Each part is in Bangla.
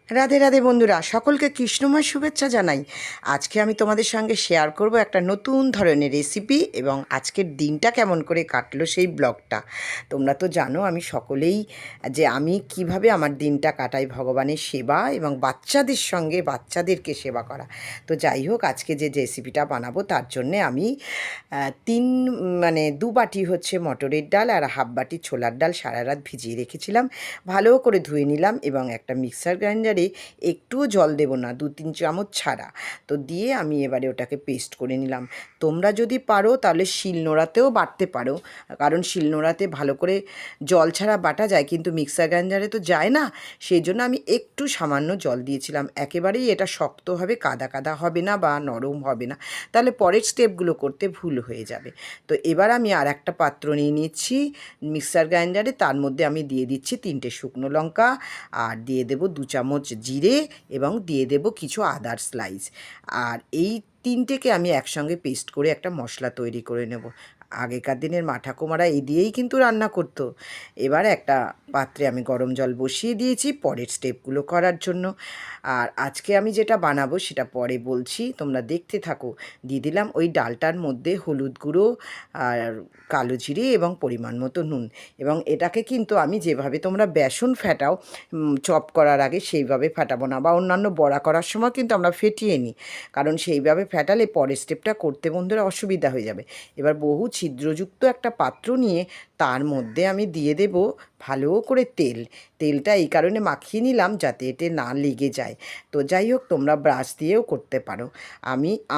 রাধে রাধে বন্ধুরা, সকলকে কৃষ্ণময় শুভেচ্ছা জানাই। আজকে আমি তোমাদের সঙ্গে শেয়ার করব একটা নতুন ধরনের রেসিপি এবং আজকের দিনটা কেমন করে কাটলো সেই ব্লগটা। তোমরা তো জানো আমি সকলেই যে আমি কিভাবে আমার দিনটা কাটাই ভগবানের সেবা এবং বাচ্চাদের সঙ্গে বাচ্চাদেরকে সেবা করা। তো যাই হোক, আজকে যে রেসিপিটা বানাবো তার জন্যে আমি তিন দু বাটি হচ্ছে মটরের ডাল আর হাফ বাটি ছোলার ডাল সারা রাত ভিজিয়ে রেখেছিলাম। ভালো করে ধুয়ে নিলাম এবং একটা মিক্সার গ্রাইন্ডারে একটুও জল দেব না, 2-3 চামচ ছাড়া, তো দিয়ে আমি এবারে ওটাকে পেস্ট করে নিলাম। তোমরা যদি পারো তাহলে শিলনোড়াতেও বাটতে পারো, কারণ শিলনোড়াতে ভালো করে জল ছাড়া বাটা যায়, কিন্তু মিক্সার গ্রাইন্ডারে তো যায় না। সেই জন্য আমি একটু সামান্য জল দিয়েছিলাম। একেবারেই এটা শক্ত হবে, কাদা কাদা হবে না বা নরম হবে না, তাহলে পরের স্টেপগুলো করতে ভুল হয়ে যাবে। তো এবার আমি আর একটা পাত্র নিয়ে নিচ্ছি মিক্সার গ্রাইন্ডারে, তার মধ্যে আমি দিয়ে দিচ্ছি 3টে শুকনো লঙ্কা, আর দিয়ে দেব 2 চামচ জিরে এবং দিয়ে দেব কিছু আদার স্লাইস। আর এই তিনটেকে আমি একসঙ্গে পেস্ট করে একটা মশলা তৈরি করে নেব। আগেকার দিনের মা ঠাকুমারা এই দিয়েই কিন্তু রান্না করতো। এবার একটা পাত্রে আমি গরম জল বসিয়ে দিয়েছি পরের স্টেপগুলো করার জন্য। আর আজকে আমি যেটা বানাবো সেটা পরে বলছি, তোমরা দেখতে থাকো। দিয়ে দিলাম ওই ডালটার মধ্যে হলুদ গুঁড়ো আর কালো জিরে এবং পরিমাণ মতো নুন। এবং এটাকে কিন্তু আমি যেভাবে তোমরা বেসন ফেটাও চপ করার আগে, সেইভাবে ফেটাবো না, বা অন্যান্য বড়া করার সময় কিন্তু আমরা ফেটিয়ে নিই, কারণ সেইভাবে ফেটালে পরের স্টেপটা করতে বন্ধুরা অসুবিধা হয়ে যাবে। এবার বহু ছিদ্রযুক্ত একটা পাত্র নিয়ে তার মধ্যে আমি দিয়ে দেব ভালো করে তেল। তেলটা এই কারণে মাখিয়ে নিলাম যাতে এতে না লেগে যায়। তো যাই হোক, তোমরা ব্রাশ দিয়েও করতে পারো,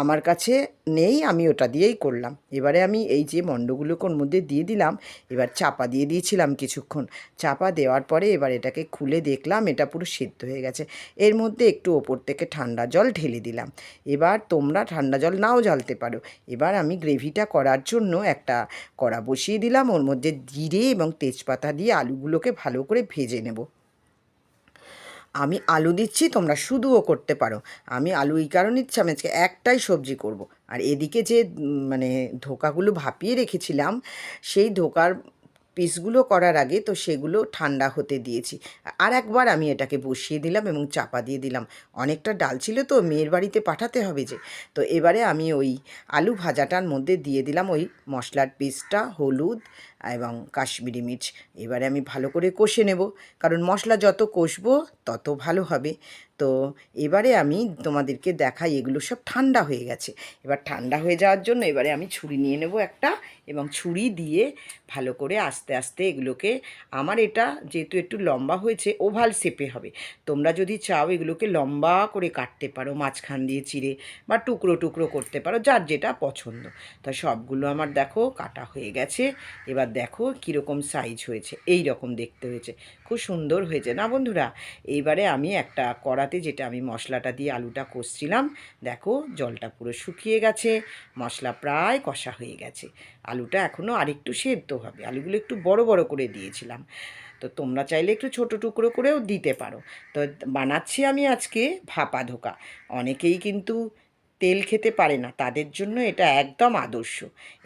আমার কাছে নেই, আমি ওটা দিয়েই করলাম। এবারে আমি এই যে মণ্ডগুলোকে ওর মধ্যে দিয়ে দিলাম। এবার চাপা দিয়ে দিয়েছিলাম কিছুক্ষণ। চাপা দেওয়ার পরে এবার এটাকে খুলে দেখলাম এটা পুরো সিদ্ধ হয়ে গেছে। এর মধ্যে একটু ওপর থেকে ঠান্ডা জল ঢেলে দিলাম। এবার তোমরা ঠান্ডা জল নাও জ্বালতে পারো। এবার আমি গ্রেভিটা করার জন্য একটা কড়া বসিয়ে দিলাম, ওর মধ্যে জিরে এবং তেজপাতা দিয়ে আলুগুলোকে ভালো করে ভেজে নেব। আমি আলু দিচ্ছি, তোমরা শুধুও করতে পারো। আমি আলু এই কারণে দিচ্ছি, আমি আজকে একটাই সবজি করব। আর এদিকে যে ধোকাগুলো ভাপিয়ে রেখেছিলাম, সেই ধোকার পিসগুলো করার আগে তো সেগুলো ঠান্ডা হতে দিয়েছি। আর একবার আমি এটাকে বসিয়ে দিলাম এবং চাপা দিয়ে দিলাম। অনেকটা ডাল ছিল তো, মেয়ের বাড়িতে পাঠাতে হবে যে। তো এবারে আমি ওই আলু ভাজাটার মধ্যে দিয়ে দিলাম ওই মশলার পেস্টটা, হলুদ এবং কাশ্মীরি মির্চ। এবারে আমি ভালো করে কষে নেব, কারণ মশলা যত কষবো তত ভালো হবে। তো এবারে আমি তোমাদেরকে দেখাই, এগুলো সব ঠান্ডা হয়ে গেছে। এবার ঠান্ডা হয়ে যাওয়ার জন্য এবারে আমি ছুরি নিয়ে নেব একটা, এবং ছুরি দিয়ে ভালো করে আস্তে আস্তে এগুলোকে, আমার এটা যেহেতু একটু লম্বা হয়েছে ওভাল শেপে হবে, তোমরা যদি চাও এগুলোকে লম্বা করে কাটতে পারো, মাঝখান দিয়ে চিড়ে বা টুকরো টুকরো করতে পারো, যার যেটা পছন্দ। তা সবগুলো আমার দেখো কাটা হয়ে গেছে। এবার দেখো কীরকম সাইজ হয়েছে, এই রকম দেখতে হয়েছে, খুব সুন্দর হয়েছে না বন্ধুরা? এইবারে আমি একটা কড়াতে, যেটা আমি মশলাটা দিয়ে আলুটা কষছিলাম, দেখো জলটা পুরো শুকিয়ে গেছে, মশলা প্রায় কষা হয়ে গেছে। আলুটা এখনও আরেকটু সেদ্ধ হবে, আলুগুলো একটু বড় বড় করে দিয়েছিলাম, তো তোমরা চাইলে একটু ছোট টুকরো করেও দিতে পারো। তো বানাচ্ছি আমি আজকে ভাপা ধোকা। অনেকেই কিন্তু তেল খেতে পারে না, তাদের জন্য এটা একদম আদর্শ।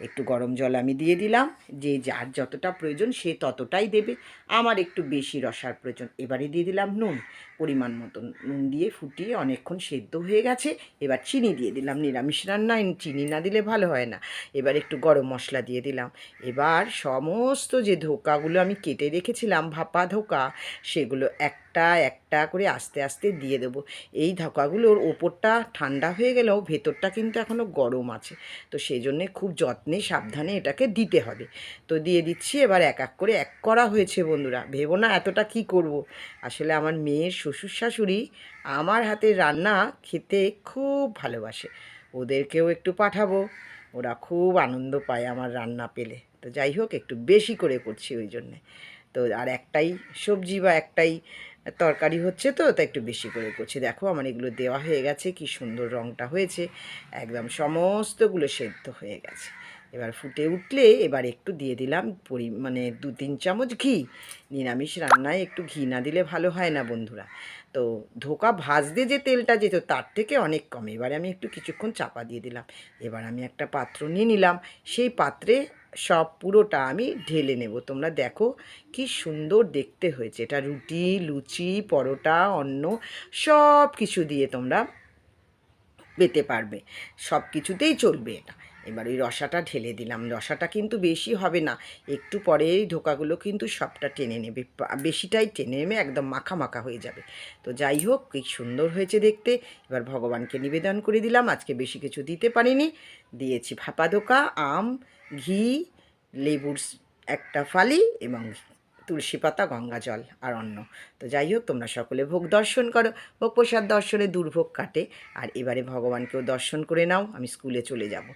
একটু গরম জল আমি দিয়ে দিলাম, যে যার যতটা প্রয়োজন সে ততটাই দেবে। আমার একটু বেশি রসার প্রয়োজন। এবারে দিয়ে দিলাম নুন, পরিমাণ মতন নুন দিয়ে ফুটিয়ে অনেকক্ষণ সেদ্ধ হয়ে গেছে। এবার চিনি দিয়ে দিলাম, নিরামিষ রান্নায় চিনি না দিলে ভালো হয় না। এবার একটু গরম মশলা দিয়ে দিলাম। এবার সমস্ত যে ধোকাগুলো আমি কেটে রেখেছিলাম ভাপা ধোকা, সেগুলো একটা একটা করে আস্তে আস্তে দিয়ে দেবো। এই ধোকাগুলোর ওপরটা ঠান্ডা হয়ে গেলেও ভেতরটা কিন্তু এখনও গরম আছে, তো সেই জন্যে খুব যত্নে সাবধানে এটাকে দিতে হবে। তো দিয়ে দিচ্ছি। এবার এক এক করে এক করা হয়েছে বন্ধুরা, ভেবো না এতটা কি করব। আসলে আমার মেয়ের শ্বশুর শাশুড়ি আমার হাতের রান্না খেতে খুব ভালোবাসে, ওদেরকেও একটু পাঠাবো, ওরা খুব আনন্দ পায় আমার রান্না পেলে। তো যাই হোক, একটু বেশি করে করছি ওই জন্যে। তো আর একটাই সবজি বা একটাই তরকারি হচ্ছে, তো তাই একটু বেশি করে করছি। দেখো আমার এগুলো দেওয়া হয়ে গেছে, কি সুন্দর রঙটা হয়েছে, একদম সমস্তগুলো সেদ্ধ হয়ে গেছে। এবার ফুটে উঠলে এবার একটু দিয়ে দিলাম 2-3 চামচ ঘি। নিরামিষ রান্নায় একটু ঘি না দিলে ভালো হয় না বন্ধুরা। তো ধোকা ভাজতে যে তেলটা যেত তার থেকে অনেক কম। এবারে আমি একটু কিছুক্ষণ চাপা দিয়ে দিলাম। এবার আমি একটা পাত্র নিয়ে নিলাম, সেই পাত্রে সব পুরোটা আমি ঢেলে নেব। তোমরা দেখো কি সুন্দর দেখতে হয়েছে। এটা রুটি, লুচি, পরোটা, অন্ন সব কিছু দিয়ে তোমরা পেতে পারবে, সব কিছুতেই চলবে এটা। এবার ওই রসাটা ঢেলে দিলাম। রসাটা কিন্তু বেশি হবে না, একটু পরে এই ধোকাগুলো কিন্তু সবটা টেনে নেবে, বেশিটাই টেনে নেবে, একদম মাখা মাখা হয়ে যাবে। তো যাই হোক, কি সুন্দর হয়েছে দেখতে। এবার ভগবানকে নিবেদন করে দিলাম। আজকে বেশি কিছু দিতে পারিনি, দিয়েছি ভাপা ধোকা, আম, ঘি, লেবুর একটা ফালি এবং তুলসী পাতা, গঙ্গা জল আর অন্ন। তো যাই হোক, তোমরা সকলে ভোগ দর্শন করো। ভোগ প্রসাদ দর্শনে দুর্ভোগ কাটে। আর এবারে ভগবানকেও দর্শন করে নাও, আমি স্কুলে চলে যাব।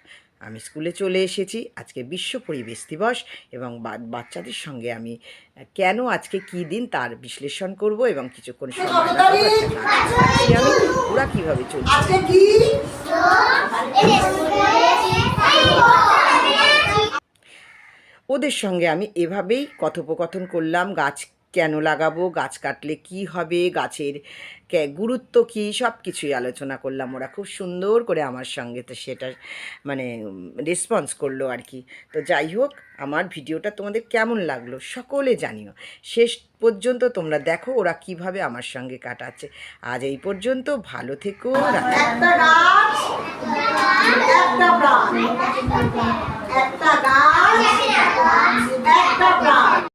আমি স্কুলে চলে এসেছি। আজকে বিশ্ব পরিবেশ দিবস এবং বাচ্চাদের সঙ্গে আমি কেন আজকে কী দিন তার বিশ্লেষণ করব এবং কিছুক্ষণ সময় লাগাবো একটা নাচ দেখাচ্ছি আমি ওরা কীভাবে চলছে। ওদের সঙ্গে আমি এভাবেই কথোপকথন করলাম। গাছ কেন লাগাবো, গাছ কাটলে কি হবে, গাছের গুরুত্ব কী, সব কিছুই আলোচনা করলাম। ওরা খুব সুন্দর করে আমার সঙ্গে তো সেটা মানে রেসপন্স করলো আর কি। তো যাই হোক, আমার ভিডিওটা তোমাদের কেমন লাগলো সকলে জানিও। শেষ পর্যন্ত তোমরা দেখো ওরা কিভাবে আমার সঙ্গে কাটাচ্ছে। আজ এই পর্যন্ত, ভালো থেকো।